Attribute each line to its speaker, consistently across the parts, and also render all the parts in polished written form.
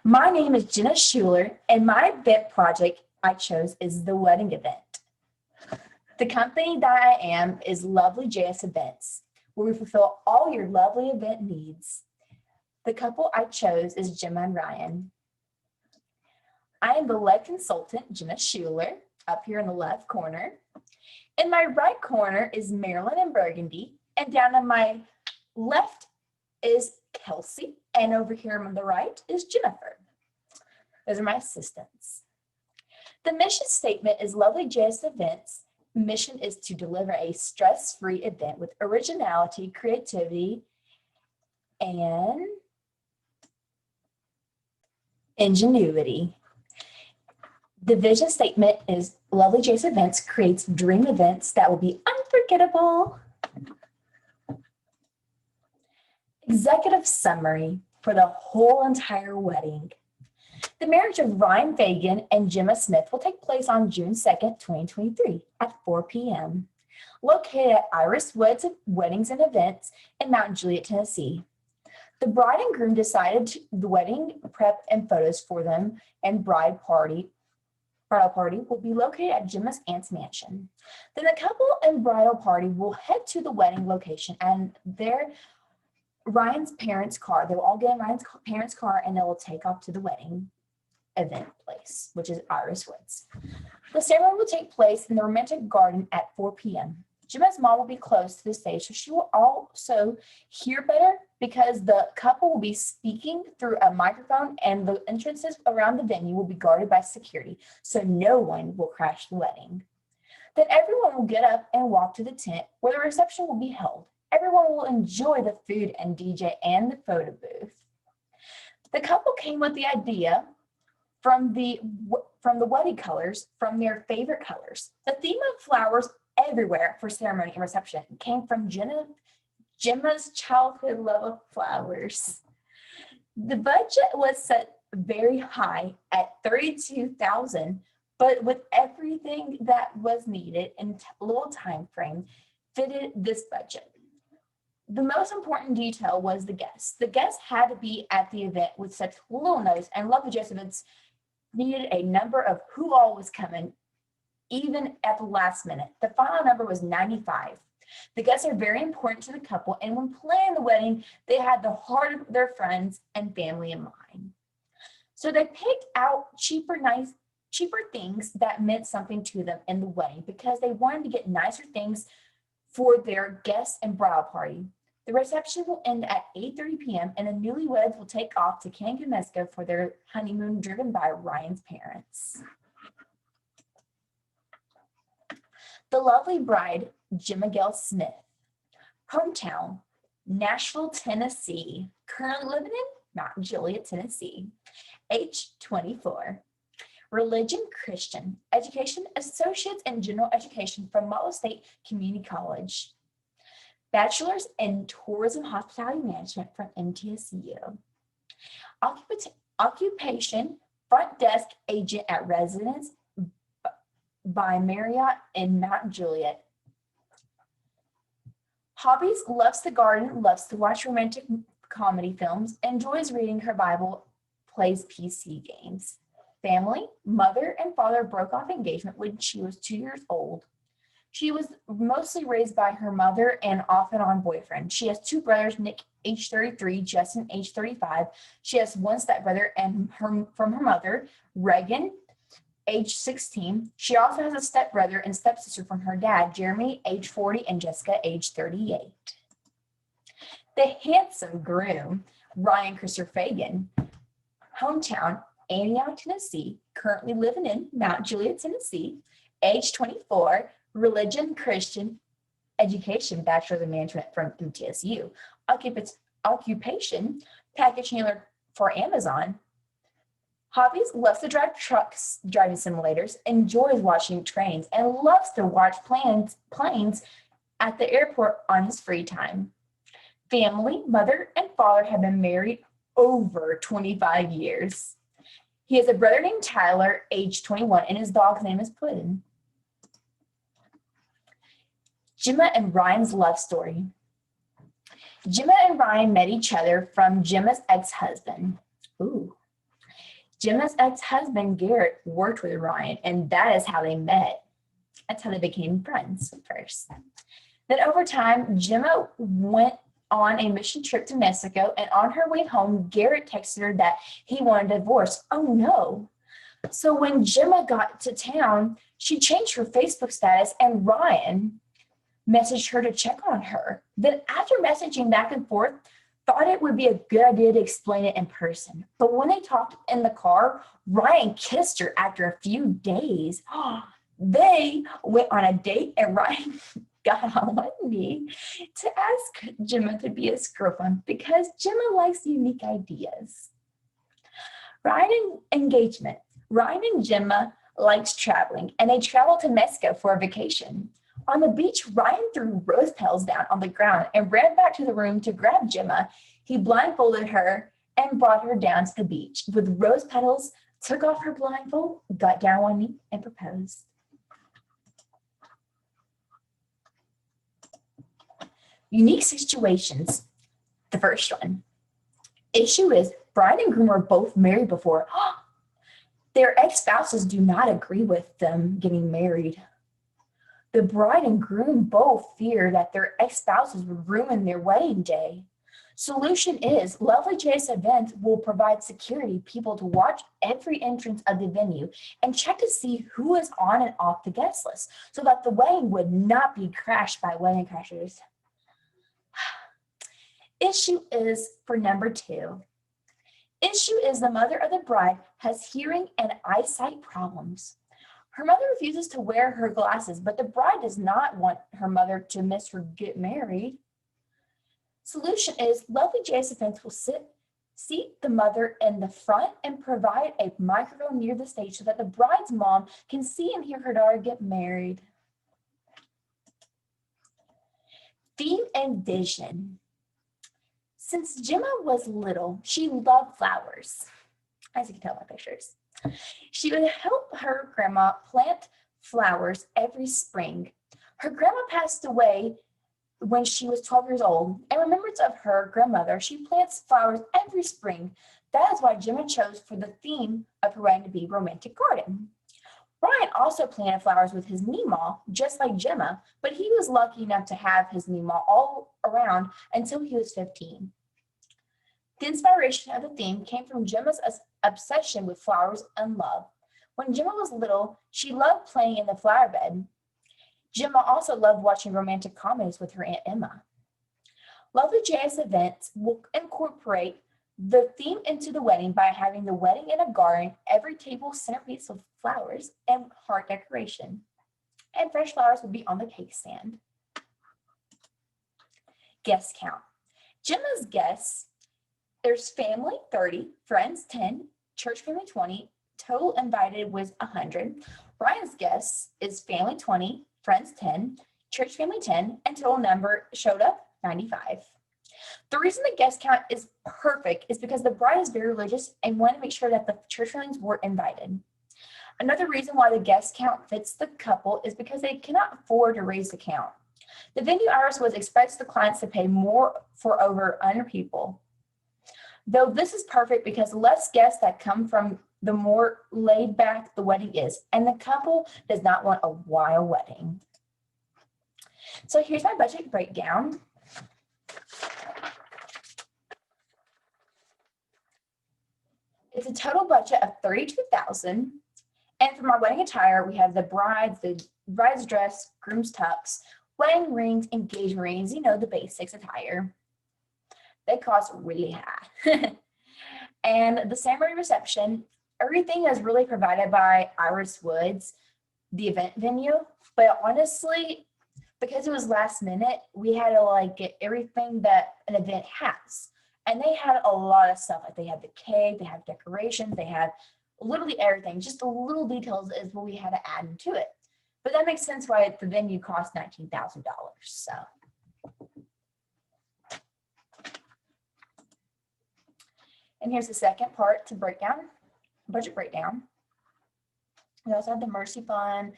Speaker 1: My name is Jenna Schuler, and my event project I chose is the wedding event. The company that I am is Lovely JS Events, where we fulfill all your lovely event needs. The couple I chose is Gemma and Ryan. I am the lead consultant, Jenna Schuler, up here in the left corner. In my right corner is Marilyn and Burgundy, and down on my left is Kelsey, and over here on the right is Jennifer. Those are my assistants. The mission statement is Lovely JS Events. Mission is to deliver a stress-free event with originality, creativity, and ingenuity. The vision statement is Lovely JS Events creates dream events that will be unforgettable. Executive summary for the whole entire wedding. The marriage of Ryan Fagan and Gemma Smith will take place on June 2nd, 2023 at 4 p.m. Located at Iris Woods Weddings and Events in Mount Juliet, Tennessee. The bride and groom decided the wedding prep and photos for them and bridal party will be located at Gemma's aunt's mansion. Then the couple and bridal party will head to the wedding location and Ryan's parents' car. They will all get in Ryan's parents' car and they will take off to the wedding event place, which is Iris Woods. The ceremony will take place in the romantic garden at 4 p.m. Gemma's mom will be close to the stage, so she will also hear better because the couple will be speaking through a microphone and the entrances around the venue will be guarded by security, so no one will crash the wedding. Then everyone will get up and walk to the tent where the reception will be held. Everyone will enjoy the food and DJ and the photo booth. The couple came with the idea from the wedding colors, from their favorite colors. The theme of flowers everywhere for ceremony and reception came from Gemma's childhood love of flowers. The budget was set very high at $32,000, but with everything that was needed in a little time frame, fitted this budget. The most important detail was the guests. The guests had to be at the event with such little notice, and Lovely JS Events needed a number of who all was coming, even at the last minute. The final number was 95. The guests are very important to the couple, and when planning the wedding, they had the heart of their friends and family in mind. So they picked out cheaper things that meant something to them in the wedding because they wanted to get nicer things for their guests and bridal party. The reception will end at 8:30 p.m. and the newlyweds will take off to Cancun, Mexico for their honeymoon driven by Ryan's parents. The lovely bride, Gemma Gail Smith. Hometown, Nashville, Tennessee. Currently living in Mount Juliet, Tennessee. Age 24. Religion, Christian. Education, Associates in General Education from Model State Community College. Bachelor's in Tourism Hospitality Management from MTSU. Occupation, front desk agent at Residence by Marriott in Mount Juliet. Hobbies, loves the garden, loves to watch romantic comedy films, enjoys reading her Bible, plays PC games. Family, mother and father broke off engagement when she was 2 years old. She was mostly raised by her mother and off and on boyfriend. She has two brothers, Nick, age 33, Justin, age 35. She has one stepbrother from her mother, Reagan, age 16. She also has a stepbrother and stepsister from her dad, Jeremy, age 40, and Jessica, age 38. The handsome groom, Ryan Christopher Fagan. Hometown, Antioch, Tennessee, currently living in Mount Juliet, Tennessee, age 24, religion, Christian, education, Bachelor of Management from MTSU. Occupation, package handler for Amazon. Hobbies, loves to drive trucks, driving simulators, enjoys watching trains, and loves to watch planes at the airport on his free time. Family, mother and father have been married over 25 years. He has a brother named Tyler, age 21, and his dog's name is Puddin. Gemma and Ryan's love story. Gemma and Ryan met each other from Gemma's ex-husband. Gemma's ex-husband, Garrett, worked with Ryan, and that is how they met. That's how they became friends first. Then over time, Gemma went on a mission trip to Mexico, and on her way home, Garrett texted her that he wanted a divorce. Oh no. So when Gemma got to town, she changed her Facebook status, and Ryan messaged her to check on her. Then after messaging back and forth, thought it would be a good idea to explain it in person. But when they talked in the car, Ryan kissed her after a few days. They went on a date, and Ryan got on one knee to ask Gemma to be his girlfriend because Gemma likes unique ideas. Ryan and engagement. Ryan and Gemma likes traveling, and they traveled to Mexico for a vacation. On the beach, Ryan threw rose petals down on the ground and ran back to the room to grab Gemma. He blindfolded her and brought her down to the beach with rose petals, took off her blindfold, got down on one knee, and proposed. Unique situations. The first one. Issue is bride and groom were both married before. Their ex-spouses do not agree with them getting married. The bride and groom both fear that their ex-spouses would ruin their wedding day. Solution is Lovely J's Events will provide security people to watch every entrance of the venue and check to see who is on and off the guest list so that the wedding would not be crashed by wedding crashers. Issue is for number 2. Issue is the mother of the bride has hearing and eyesight problems. Her mother refuses to wear her glasses, but the bride does not want her mother to miss her get married. Solution is Lovely J's Events will seat the mother in the front and provide a microphone near the stage so that the bride's mom can see and hear her daughter get married. Theme and vision. Since Gemma was little, she loved flowers, as you can tell by pictures. She would help her grandma plant flowers every spring. Her grandma passed away when she was 12 years old. In remembrance of her grandmother, she plants flowers every spring. That is why Gemma chose for the theme of her wedding to be Romantic Garden. Ryan also planted flowers with his Meemaw, just like Gemma, but he was lucky enough to have his Meemaw all around until he was 15. The inspiration of the theme came from Gemma's obsession with flowers and love. When Gemma was little, she loved playing in the flower bed. Gemma also loved watching romantic comedies with her Aunt Emma. Lovely J's Events will incorporate the theme into the wedding by having the wedding in a garden, every table centerpiece with flowers and heart decoration. And fresh flowers will be on the cake stand. Guest count. Gemma's guests, there's family 30, friends 10, church family 20, total invited was 100. Ryan's guests is family 20, friends 10, church family 10, and total number showed up 95. The reason the guest count is perfect is because the bride is very religious and wanted to make sure that the church families were invited. Another reason why the guest count fits the couple is because they cannot afford to raise the count. The venue Iris was expects the clients to pay more for over 100 people. Though this is perfect because less guests that come from the more laid back the wedding is, and the couple does not want a wild wedding. So here's my budget breakdown. It's a total budget of $32,000. And for my wedding attire, we have the bride's dress, groom's tux, wedding rings, engagement rings, you know, the basics attire. They cost really high. And the ceremony reception, everything is really provided by Iris Woods, the event venue. But honestly, because it was last minute, we had to get everything that an event has. And they had a lot of stuff. Like they had the cake, they have decorations, they had literally everything. Just the little details is what we had to add into it. But that makes sense why the venue cost $19,000. So. And here's the second part to budget breakdown. We also have the Mercy Fund,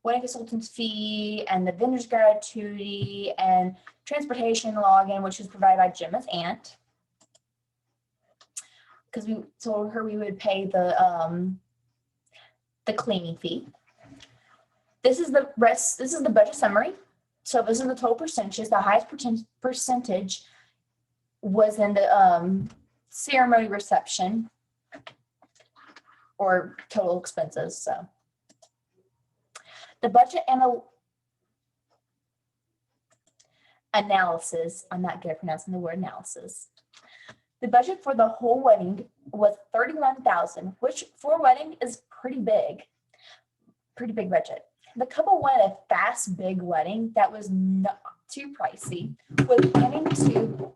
Speaker 1: wedding consultant's fee, and the vendor's gratuity, and transportation login, which is provided by Gemma's aunt. because we told her we would pay the cleaning fee. This is the rest. This is the budget summary. So this is the total percentages. The highest percentage was in the ceremony reception or total expenses. So the budget analysis. I'm not good at pronouncing the word analysis. The budget for the whole wedding was $31,000, which for a wedding is pretty big budget. The couple wanted a fast, big wedding that was not too pricey, with planning to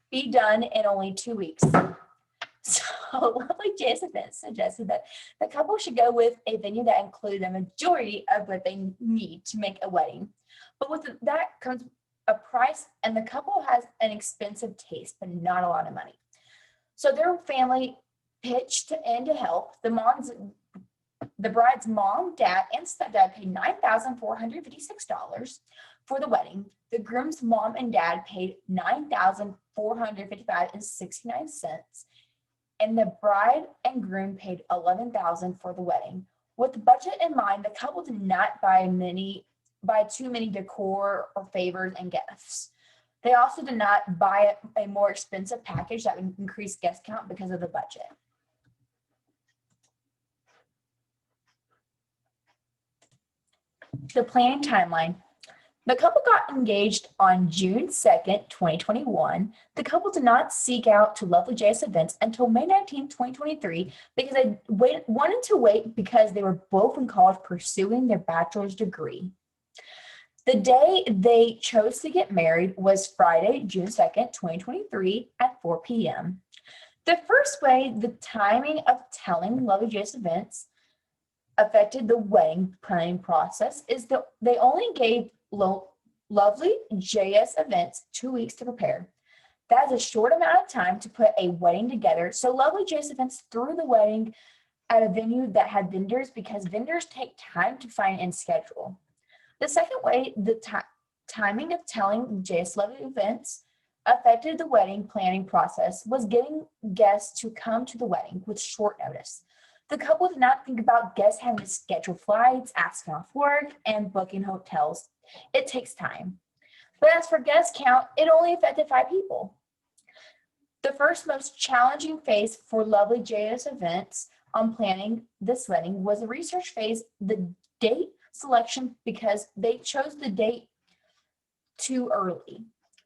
Speaker 1: be done in only 2 weeks. So Lovely J.S. Events suggested that the couple should go with a venue that included a majority of what they need to make a wedding. But with that comes a price, and the couple has an expensive taste, but not a lot of money. So their family pitched in to help. The bride's mom, dad, and stepdad paid $9,456 for the wedding. The groom's mom and dad paid $9,455.69. And the bride and groom paid $11,000 for the wedding. With the budget in mind, the couple did not buy too many decor or favors and gifts. They also did not buy a more expensive package that would increase guest count because of the budget. The planning timeline. The couple got engaged on June 2nd, 2021. The couple did not seek out to Lovely J.S. Events until May 19th, 2023, because they wanted to wait because they were both in college pursuing their bachelor's degree. The day they chose to get married was Friday, June 2nd, 2023 at 4 p.m. The first way the timing of telling Lovely J.S. Events affected the wedding planning process is that they only gave Lovely J.S. Events 2 weeks to prepare. That is a short amount of time to put a wedding together. So Lovely J.S. Events threw the wedding at a venue that had vendors because vendors take time to find and schedule. The second way the timing of telling J.S. Lovely Events affected the wedding planning process was getting guests to come to the wedding with short notice. The couple did not think about guests having to schedule flights, asking off work, and booking hotels. It takes time. But as for guest count, it only affected 5 people. The first most challenging phase for Lovely J.S. Events on planning this wedding was the research phase, the date selection, because they chose the date too early.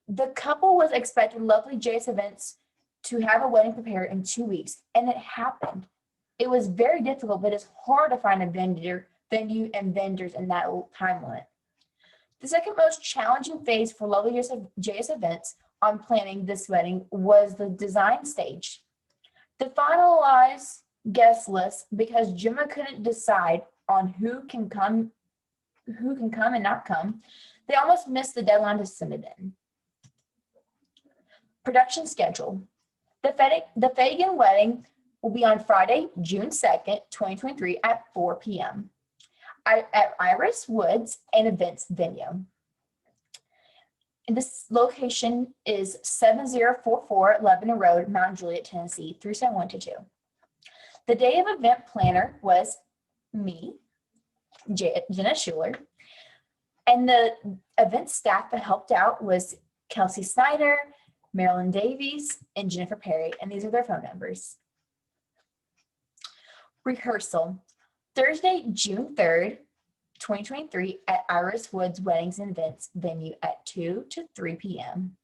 Speaker 1: The couple was expecting Lovely J.S. Events to have a wedding prepared in 2 weeks, and it happened. It was very difficult, but it's hard to find a venue and vendors in that time limit. The second most challenging phase for Lovely J.S. Events on planning this wedding was the design stage. To finalize guest list, because Gemma couldn't decide on who can come and not come, they almost missed the deadline to send it in. Production schedule. The Fagan wedding will be on Friday, June 2nd, 2023 at 4 p.m. at Iris Woods and Events Venue. And this location is 7044 Lebanon Road, Mount Juliet, Tennessee, 37122. The day of event planner was me, Jenna Schuler, and the event staff that helped out was Kelsey Snyder, Marilyn Davies, and Jennifer Perry, and these are their phone numbers. Rehearsal. Thursday, June 3rd, 2023 at Iris Woods Weddings and Events Venue at 2 to 3 p.m.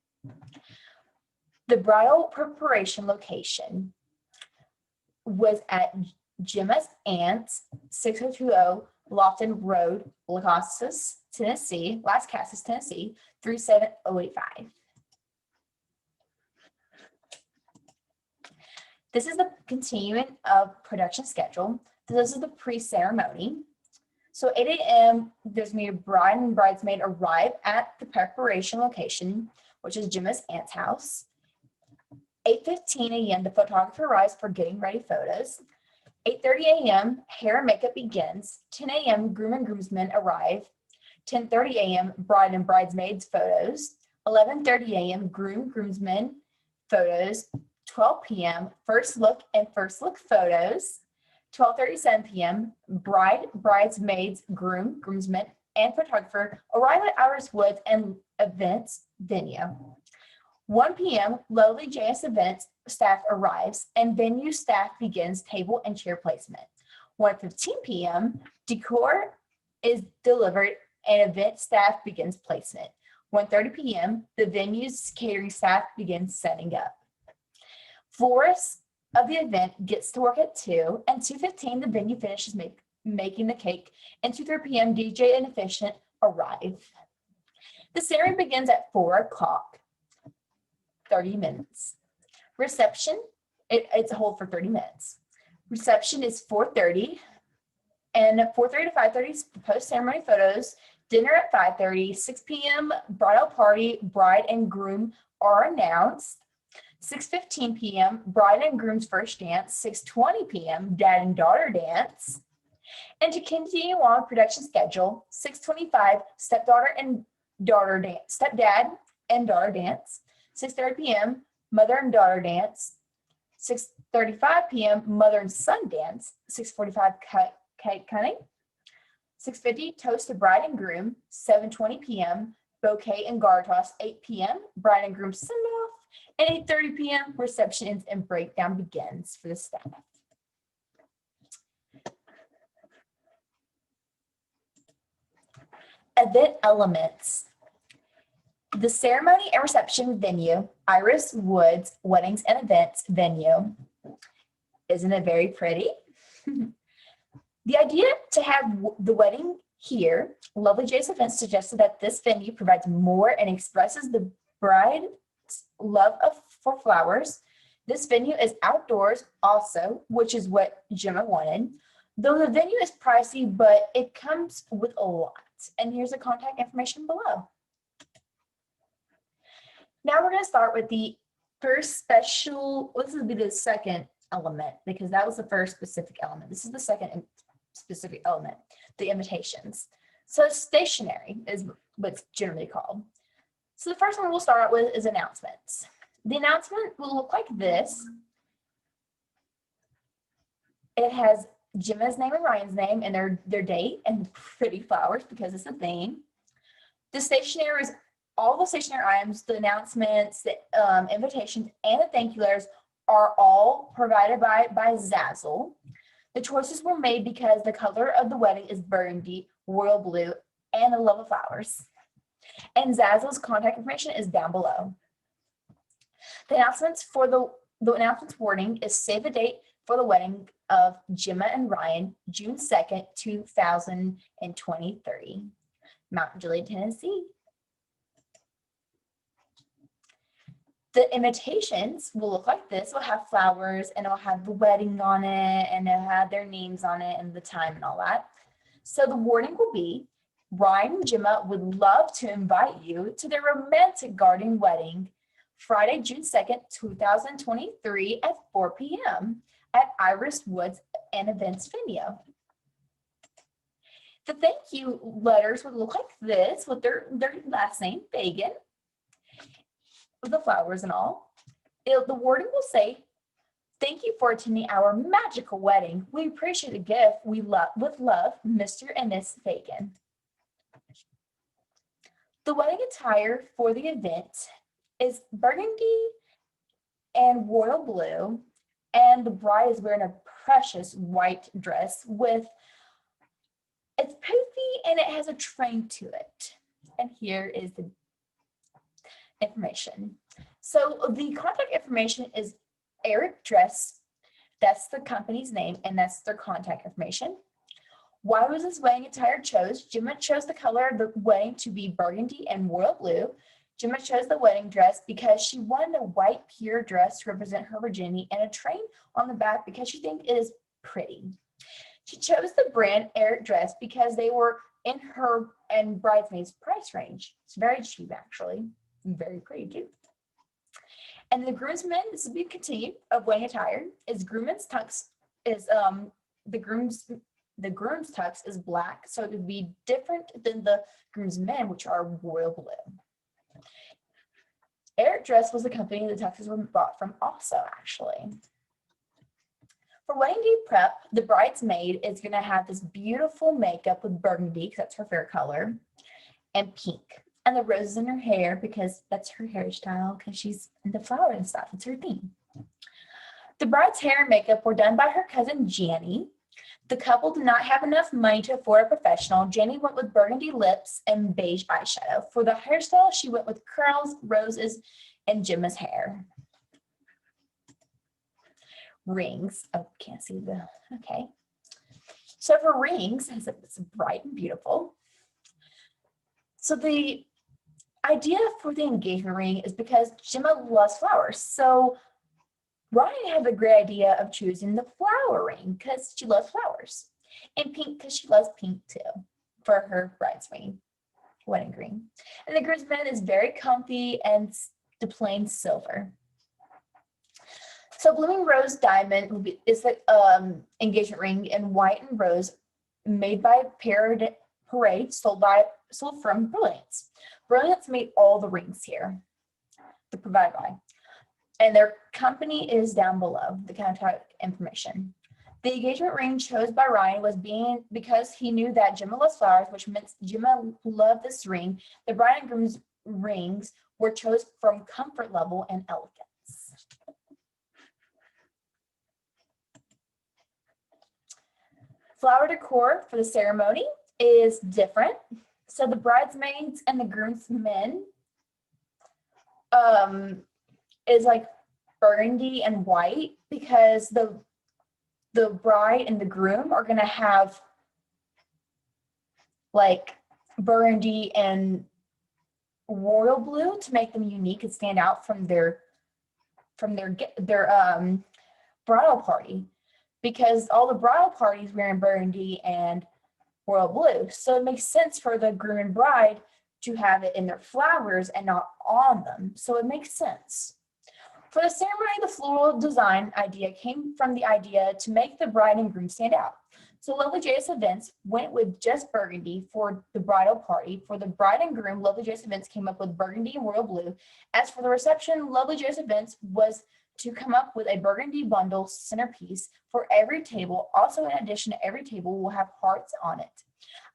Speaker 1: The bridal preparation location was at Gemma's Aunt's, 6020 Lofton Road, Las Casas, Tennessee, 37085. This is the continuing of production schedule. This is the pre-ceremony. So 8 a.m., there's going to be a bride and bridesmaid arrive at the preparation location, which is Gemma's aunt's house. 8:15 a.m., the photographer arrives for getting ready photos. 8:30 a.m., hair and makeup begins. 10 a.m., groom and groomsmen arrive. 10:30 a.m., bride and bridesmaids photos. 11:30 a.m., groom, groomsmen photos. 12 p.m., first look and first look photos. 12:37 p.m., bride, bridesmaids, groom, groomsmen, and photographer arrive at Iris Woods and events venue. 1 p.m., Lovely JS Events staff arrives and venue staff begins table and chair placement. 1:15 p.m., decor is delivered and event staff begins placement. 1:30 p.m., the venue's catering staff begins setting up. Florist of the event gets to work at 2, and 2:15 the venue finishes making the cake, and 2:30 p.m. DJ and officiant arrive. The ceremony begins at 4 o'clock, 30 minutes. Reception, it's a hold for 30 minutes. Reception is 4:30, and 4:30 to 5:30 is post-ceremony photos. Dinner at 5:30, 6 p.m. bridal party, bride and groom are announced. 6:15 p.m., bride and groom's first dance. 6:20 p.m., dad and daughter dance. And to continue on production schedule, 6:25, stepdaughter and daughter dance, stepdad and daughter dance. 6:30 p.m., mother and daughter dance. 6:35 p.m., mother and son dance. 6:45, cake cutting. 6:50, toast to bride and groom. 7:20 p.m., bouquet and garter toss. 8 p.m., bride and groom send off. And 8:30 p.m., reception ends and breakdown begins for the staff. Event elements. The ceremony and reception venue, Iris Woods Weddings and Events venue. Isn't it very pretty? The idea to have the wedding here, Lovely JS Events suggested that this venue provides more and expresses the bride's love for flowers. This venue is outdoors also, which is what Gemma wanted. Though the venue is pricey, but it comes with a lot. And here's the contact information below. Now we're going to start with the first special, this will be the second element because that was the first specific element. This is the second specific element, the invitations. So stationery is what's generally called. So the first one we'll start out with is announcements. The announcement will look like this. It has Gemma's name and Ryan's name and their date and pretty flowers because it's a theme. The stationery is all the stationery items, the announcements, the invitations, and the thank you letters are all provided by Zazzle. The choices were made because the color of the wedding is burgundy, royal blue, and the love of flowers. And Zazzle's contact information is down below. The announcements for the announcements wording is save the date for the wedding of Gemma and Ryan, June 2nd, 2023, Mount Juliet, Tennessee. The invitations will look like this. It'll have flowers and it'll have the wedding on it and it'll have their names on it and the time and all that. So the wording will be, Ryan and Gemma would love to invite you to their romantic garden wedding, Friday, June 2nd, 2023 at 4 p.m. at Iris Woods and Events venue. The thank you letters would look like this with their last name, Fagan, with the flowers and all. The wording will say, thank you for attending our magical wedding. We appreciate the gift. With love, Mr. and Miss Fagan. The wedding attire for the event is burgundy and royal blue, and the bride is wearing a precious white dress with, it's poofy and it has a train to it. And here is the information. So the contact information is Eric Dress. That's the company's name and that's their contact information. Why was this wedding attire chose? Gemma chose the color of the wedding to be burgundy and royal blue. Gemma chose the wedding dress because she wanted a white pure dress to represent her virginity and a train on the back because she thinks it is pretty. She chose the brand Eric Dress because they were in her and bridesmaids price range. It's very cheap actually, very pretty too. And the groomsmen, this will be continued of wedding attire, is groom's tux is the groom's tux is black, so it would be different than the groomsmen, which are royal blue. Eric Dress was the company the tuxes were bought from also, actually. For wedding day prep, the bridesmaid is going to have this beautiful makeup with burgundy, because that's her favorite color, and pink. And the roses in her hair, because that's her hairstyle, because she's into flowers and stuff. It's her theme. The bride's hair and makeup were done by her cousin, Janny. The couple did not have enough money to afford a professional. Janny went with burgundy lips and beige eyeshadow. For the hairstyle, she went with curls, roses, and Gemma's hair. Rings. Oh, can't see the, okay. So for rings, it's bright and beautiful. So the idea for the engagement ring is because Gemma loves flowers. So Ryan had the great idea of choosing the flower ring because she loves flowers, and pink because she loves pink too for her bridesmaid wedding ring. And the groomsman is very comfy and the plain silver. So Blooming Rose Diamond is the engagement ring in white and rose, made by Parade, sold from Brilliance. Brilliance made all the rings here. They're provided by. And their company is down below, the contact information. The engagement ring chosen by Ryan was because he knew that Gemma loves flowers, which meant Gemma loved this ring. The bride and groom's rings were chosen from comfort level and elegance. Flower decor for the ceremony is different. So the bridesmaids and the groomsmen is like burgundy and white, because the bride and the groom are going to have like burgundy and royal blue to make them unique and stand out from their bridal party, because all the bridal parties wearing burgundy and royal blue. So it makes sense for the groom and bride to have it in their flowers and not on them. So it makes sense. For the ceremony, the floral design idea came from the idea to make the bride and groom stand out. So Lovely J.S. Events went with just burgundy for the bridal party. For the bride and groom, Lovely J.S. Events came up with burgundy and royal blue. As for the reception, Lovely J.S. Events was to come up with a burgundy bundle centerpiece for every table. Also, in addition to every table, will have hearts on it.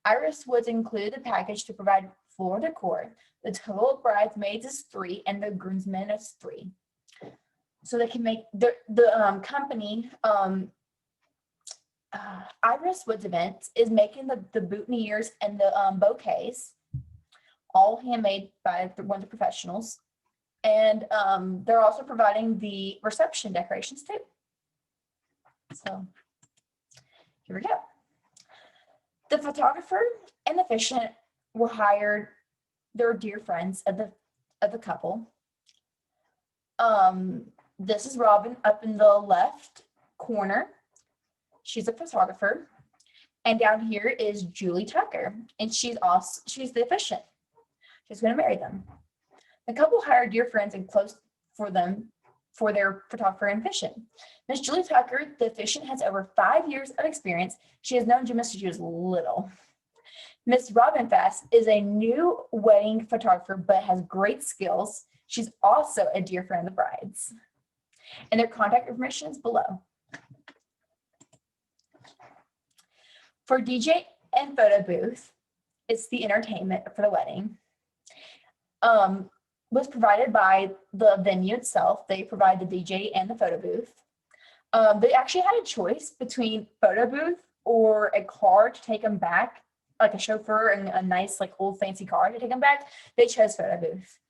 Speaker 1: Iris Woods included the package to provide floral decor. The total of bridesmaids is 3 and the groomsmen is 3. So they can make the company, Iris Woods Events is making the boutonnieres and the bouquets, all handmade by one of the professionals. And they're also providing the reception decorations too. So here we go. The photographer and the officiant were hired. They're dear friends of the couple. This is Robin up in the left corner. She's a photographer. And down here is Julie Tucker, and she's the officiant. She's going to marry them. The couple hired dear friends and close for their photographer and officiant. Miss Julie Tucker, the officiant, has over 5 years of experience. She has known Gemma since she was little. Miss Robin Fast is a new wedding photographer, but has great skills. She's also a dear friend of the bride's. And their contact information is below. For DJ and photo booth, it's the entertainment for the wedding. Was provided by the venue itself. They provide the DJ and the photo booth. They actually had a choice between photo booth or a car to take them back, like a chauffeur and a nice, like, old fancy car to take them back. They chose photo booth.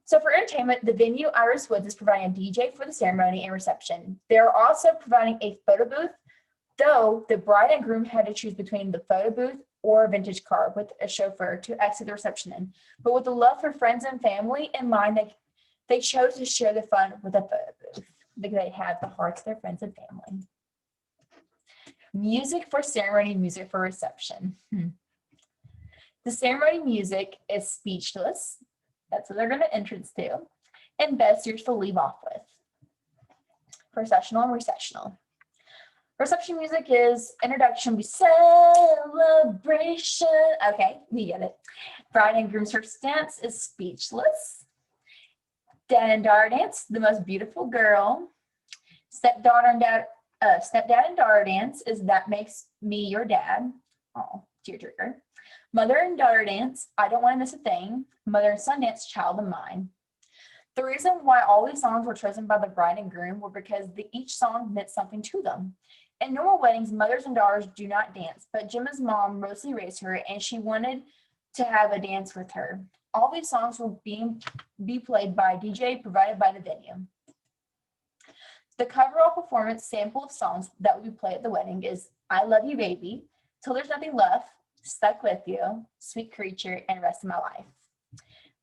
Speaker 1: So for entertainment, the venue Iris Woods is providing a DJ for the ceremony and reception. They're also providing a photo booth, though the bride and groom had to choose between the photo booth or a vintage car with a chauffeur to exit the reception in. But with the love for friends and family in mind, they chose to share the fun with a photo booth because they have the hearts of their friends and family. Music for ceremony, music for reception. The ceremony music is Speechless. That's what they're going to entrance to. And Best Years to leave off with. Processional and recessional. Reception music is Introduction, Be Celebration. Okay, we get it. Bride and groom's first dance is Speechless. Dad and daughter dance, the most beautiful girl. Stepdad and daughter dance is that makes me your dad. Oh, tearjerker. Mother and daughter dance, I don't want to miss a thing. Mother and son dance, child of mine. The reason why all these songs were chosen by the bride and groom were because each song meant something to them. In normal weddings, mothers and daughters do not dance, but Gemma's mom mostly raised her and she wanted to have a dance with her. All these songs will be played by a DJ provided by the venue. The coverall performance sample of songs that will be played at the wedding is I Love You Baby, Till There's Nothing Left, Stuck With You, Sweet Creature, and Rest of My Life.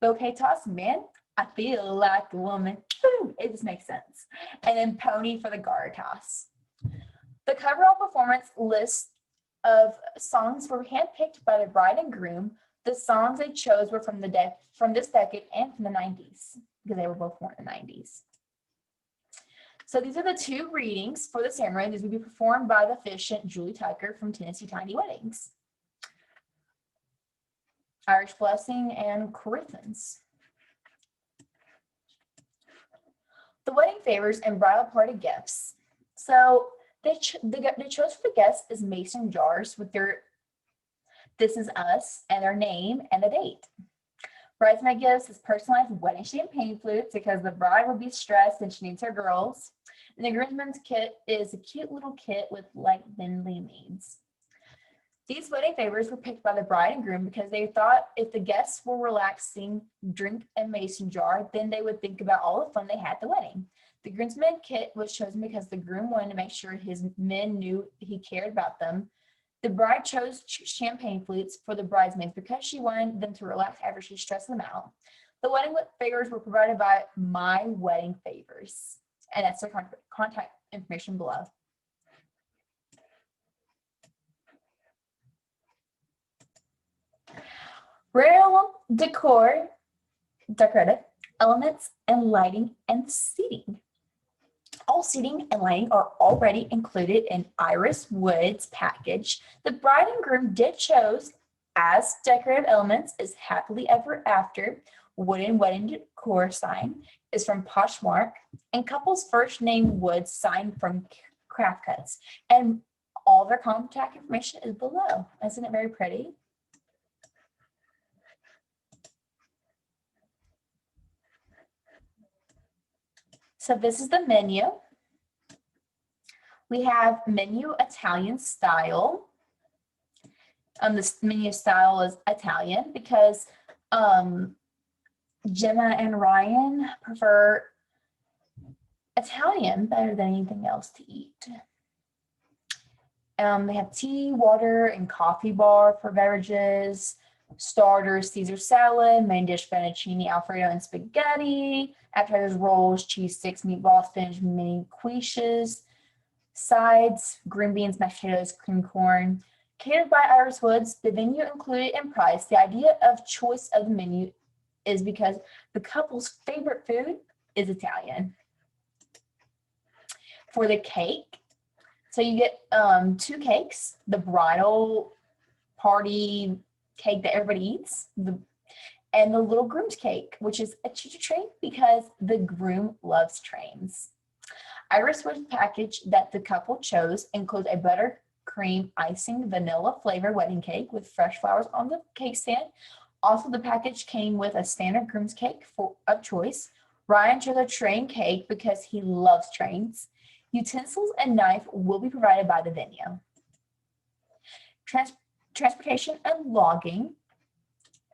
Speaker 1: Bouquet Toss, man, I feel like a woman. Woo, it just makes sense. And then Pony for the garter toss. The coverall performance list of songs were handpicked by the bride and groom. The songs they chose were from this decade and from the 90s, because they were both born in the 90s. So these are the two readings for the ceremony. These will be performed by the efficient Julie Tucker from Tennessee Tiny Weddings. Irish Blessing and Corinthans. The wedding favors and bridal party gifts. So they chose for the guests is mason jars with their "This is us" and their name and the date. Bridesmaid gifts is personalized wedding champagne flutes because the bride will be stressed and she needs her girls. And the groomsmen's kit is a cute little kit with like Lindley needs. These wedding favors were picked by the bride and groom because they thought if the guests were relaxing, drink a mason jar, then they would think about all the fun they had at the wedding. The groomsmen kit was chosen because the groom wanted to make sure his men knew he cared about them. The bride chose champagne flutes for the bridesmaids because she wanted them to relax after she stressed them out. The wedding favors were provided by My Wedding Favors, and that's their contact information below. Real decorative elements and lighting and seating. All seating and lighting are already included in Iris Wood's package. The bride and groom did chose as decorative elements is Happily Ever After, wooden wedding decor sign is from Poshmark, and couple's first name Wood sign from Craft Cuts. And all their contact information is below. Isn't it very pretty? So this is the menu. We have menu Italian style. This menu style is Italian because Gemma and Ryan prefer Italian better than anything else to eat. They have tea, water, and coffee bar for beverages. Starters, Caesar salad, main dish, fettuccine, Alfredo, and spaghetti. Appetizers, rolls, cheese sticks, meatballs, spinach, mini quiches. Sides, green beans, mashed potatoes, cream corn. Catered by Iris Woods, the venue included in price. The idea of choice of the menu is because the couple's favorite food is Italian. For the cake, so you get 2 cakes, the bridal party cake that everybody eats, and the little groom's cake, which is a choo-choo train because the groom loves trains. Iris Wood's package that the couple chose includes a buttercream icing vanilla flavor wedding cake with fresh flowers on the cake stand. Also, the package came with a standard groom's cake of choice. Ryan chose a train cake because he loves trains. Utensils and knife will be provided by the venue. Transportation and logging.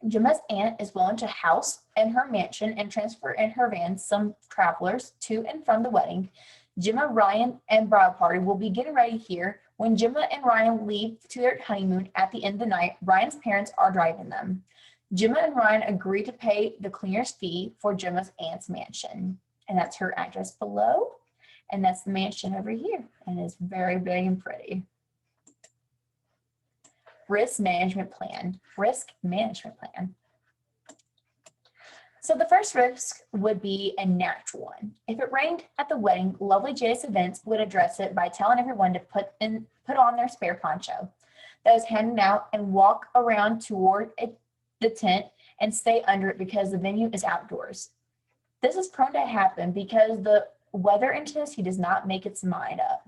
Speaker 1: Gemma's aunt is willing to house in her mansion and transfer in her van some travelers to and from the wedding. Gemma, Ryan, and bridal party will be getting ready here. When Gemma and Ryan leave to their honeymoon at the end of the night, Ryan's parents are driving them. Gemma and Ryan agree to pay the cleaner's fee for Gemma's aunt's mansion. And that's her address below. And that's the mansion over here. And it's very big and pretty. Risk management plan. So the first risk would be a natural one. If it rained at the wedding, Lovely J's Events would address it by telling everyone to put on their spare poncho that is handed out and walk around toward the tent and stay under it because the venue is outdoors. This is prone to happen because the weather in Tennessee does not make its mind up.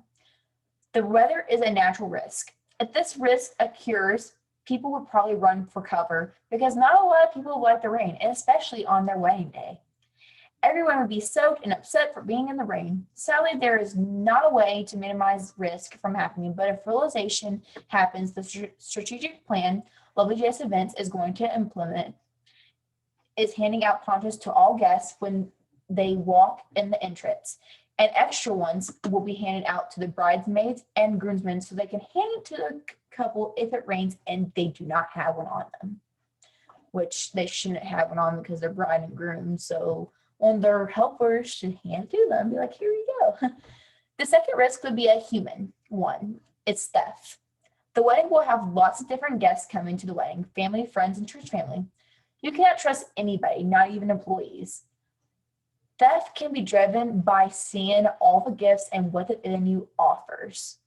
Speaker 1: The weather is a natural risk. If this risk occurs, people would probably run for cover because not a lot of people like the rain, and especially on their wedding day. Everyone would be soaked and upset for being in the rain. Sadly, there is not a way to minimize risk from happening, but if realization happens, the strategic plan Lovely JS Events is going to implement is handing out ponchos to all guests when they walk in the entrance. And extra ones will be handed out to the bridesmaids and groomsmen so they can hand it to the couple if it rains and they do not have one on them, which they shouldn't have one on because they're bride and groom. So on their helpers should hand it to them, be like, here you go. The second risk would be a human one. It's theft. The wedding will have lots of different guests coming to the wedding, family, friends, and church family. You cannot trust anybody, not even employees. Theft can be driven by seeing all the gifts and what the venue offers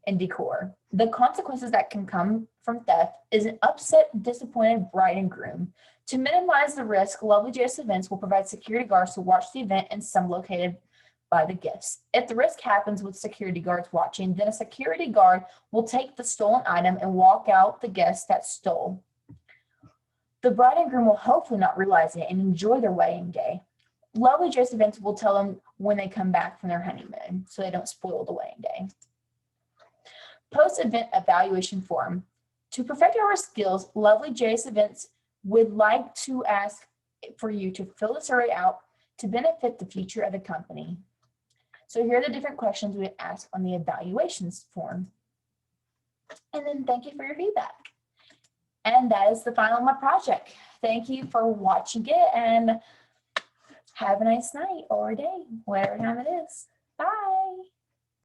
Speaker 1: and decor. The consequences that can come from theft is an upset, disappointed bride and groom. To minimize the risk, Lovely JS Events will provide security guards to watch the event and some located by the gifts. If the risk happens with security guards watching, then a security guard will take the stolen item and walk out the guests that stole. The bride and groom will hopefully not realize it and enjoy their wedding day. Lovely JS Events will tell them when they come back from their honeymoon so they don't spoil the wedding day. Post-event evaluation form. To perfect our skills, Lovely JS Events would like to ask for you to fill the survey out to benefit the future of the company. So here are the different questions we ask on the evaluations form. And then thank you for your feedback. And that is the final of my project. Thank you for watching it and have a nice night or day, whatever time it is. Bye.